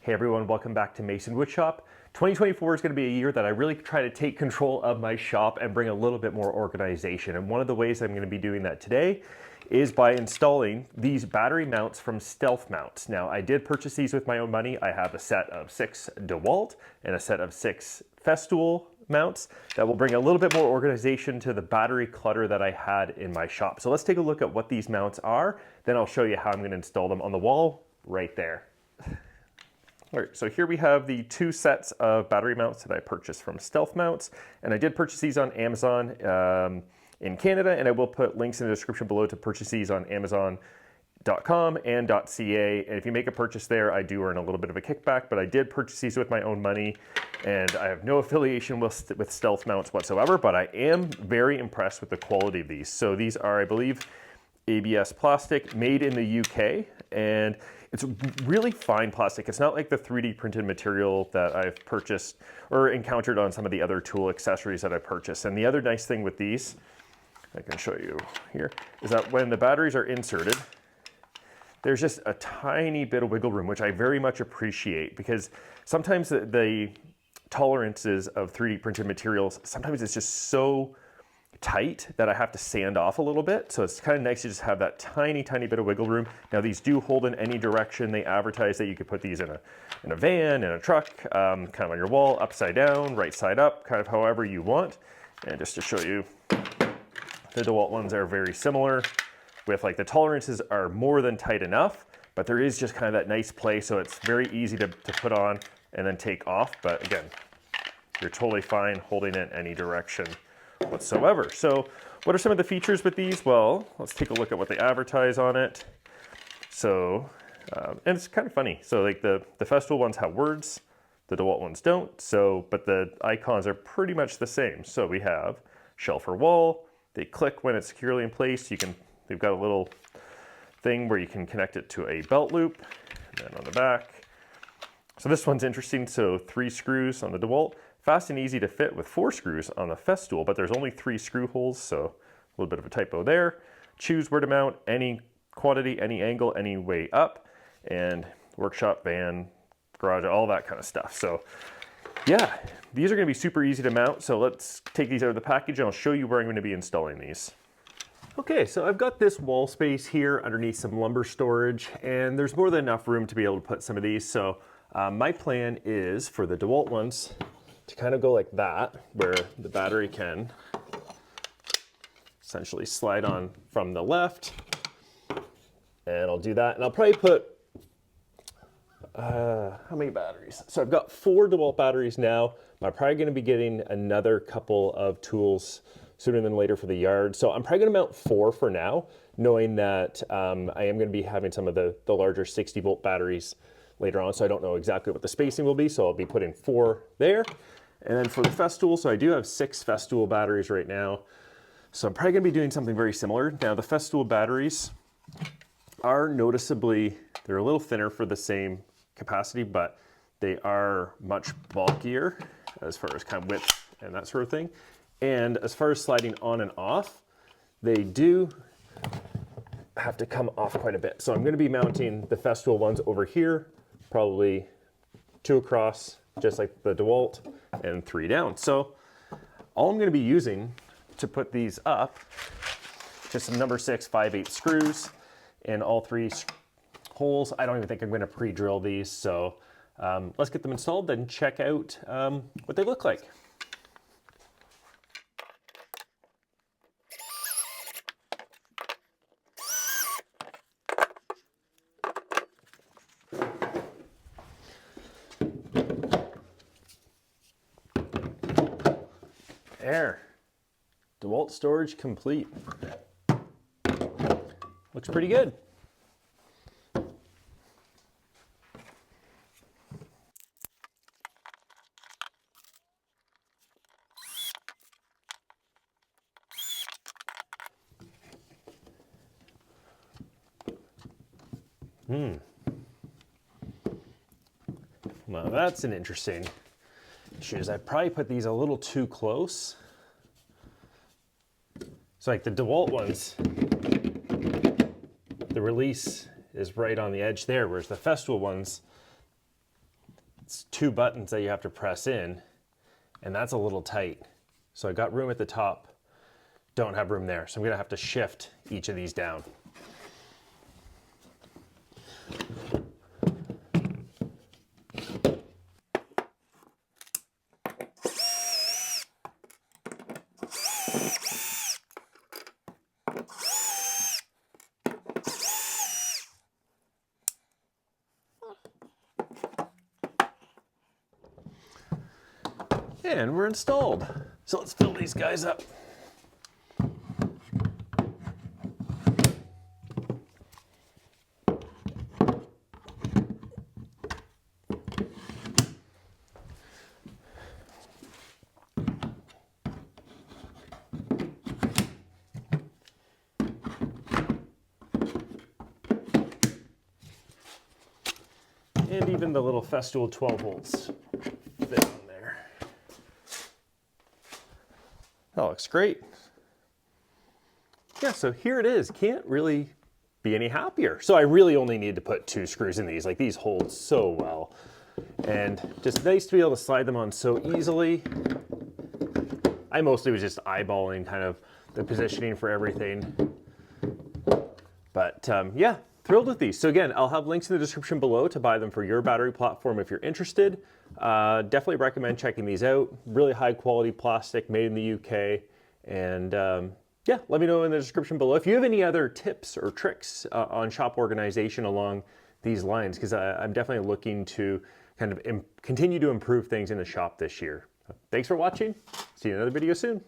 Hey everyone, welcome back to Mason Woodshop. 2024 is going to be a year that I really try to take control of my shop and bring a little bit more organization. And one of the ways I'm going to be doing that today is by installing these battery mounts from StealthMounts. Now, I did purchase these with my own money. I have a set of 6 DeWalt and a set of 6 Festool mounts that will bring a little bit more organization to the battery clutter that I had in my shop. So let's take a look at what these mounts are. Then I'll show you how I'm going to install them on the wall right there. All right, so here we have the 2 sets of battery mounts that I purchased from StealthMounts, and I did purchase these on Amazon in Canada, and I will put links in the description below to purchase these on Amazon.com and .ca. And if you make a purchase there, I do earn a little bit of a kickback, but I did purchase these with my own money, and I have no affiliation with StealthMounts whatsoever, but I am very impressed with the quality of these. So these are, I believe, ABS plastic made in the UK, and it's really fine plastic. It's not like the 3D printed material that I've purchased or encountered on some of the other tool accessories that I purchased. And the other nice thing with these, I can show you here, is that when the batteries are inserted, there's just a tiny bit of wiggle room, which I very much appreciate, because sometimes the tolerances of 3D printed materials, sometimes it's just so tight that I have to sand off a little bit. So it's kind of nice to just have that tiny bit of wiggle room. Now these do hold in any direction. They advertise that you could put these in a van, in a truck, kind of on your wall, upside down, right side up, kind of however you want. And just to show you, the DeWalt ones are very similar, with like the tolerances are more than tight enough, but there is just kind of that nice play, so it's very easy to put on and then take off. But again, you're totally fine holding it in any direction whatsoever. So what are some of the features with these? Well, let's take a look at what they advertise on it. So, and it's kind of funny. So like the Festool ones have words, the DeWalt ones don't. So, but the icons are pretty much the same. So we have shelf or wall. They click when it's securely in place. They've got a little thing where you can connect it to a belt loop. And then on the back. So this one's interesting. So 3 screws on the DeWalt. Fast and easy to fit with 4 screws on the Festool, but there's only 3 screw holes, so a little bit of a typo there. Choose where to mount, any quantity, any angle, any way up, and workshop, van, garage, all that kind of stuff. So yeah, these are gonna be super easy to mount, so let's take these out of the package and I'll show you where I'm gonna be installing these. Okay, so I've got this wall space here underneath some lumber storage, and there's more than enough room to be able to put some of these. So my plan is for the DeWalt ones to kind of go like that, where the battery can essentially slide on from the left. And I'll do that. And I'll probably put, how many batteries? So I've got 4 DeWalt batteries now. I'm probably gonna be getting another couple of tools sooner than later for the yard. So I'm probably gonna mount 4 for now, knowing that I am gonna be having some of the larger 60 volt batteries later on. So I don't know exactly what the spacing will be. So I'll be putting 4 there. And then for the Festool, so I do have 6 Festool batteries right now. So I'm probably gonna be doing something very similar. Now the Festool batteries are noticeably, they're a little thinner for the same capacity, but they are much bulkier as far as kind of width and that sort of thing. And as far as sliding on and off, they do have to come off quite a bit. So I'm gonna be mounting the Festool ones over here, probably 2 across, just like the DeWalt, and 3 down. So all I'm gonna be using to put these up, just some number 6 5/8 screws in all 3 holes. I don't even think I'm gonna pre-drill these. So let's get them installed and check out what they look like. There, DeWalt storage complete. Looks pretty good. Well, that's an interesting issue. I probably put these a little too close. So like the DeWalt ones, the release is right on the edge there, whereas the Festool ones, 2 buttons that you have to press in, and that's a little tight. So I got room at the top, don't have room there. So I'm gonna have to shift each of these down. And we're installed. So let's fill these guys up. And even the little Festool 12 volts fit on there. That looks great. Yeah, so here it is. Can't really be any happier. So I really only need to put 2 screws in these. Like, these hold so well. And just nice to be able to slide them on so easily. I mostly was just eyeballing kind of the positioning for everything. But yeah, thrilled with these. So again, I'll have links in the description below to buy them for your battery platform if you're interested. Definitely recommend checking these out. Really high quality plastic, made in the UK. And yeah, let me know in the description below if you have any other tips or tricks on shop organization along these lines, because I'm definitely looking to kind of continue to improve things in the shop this year. Thanks for watching. See you in another video soon.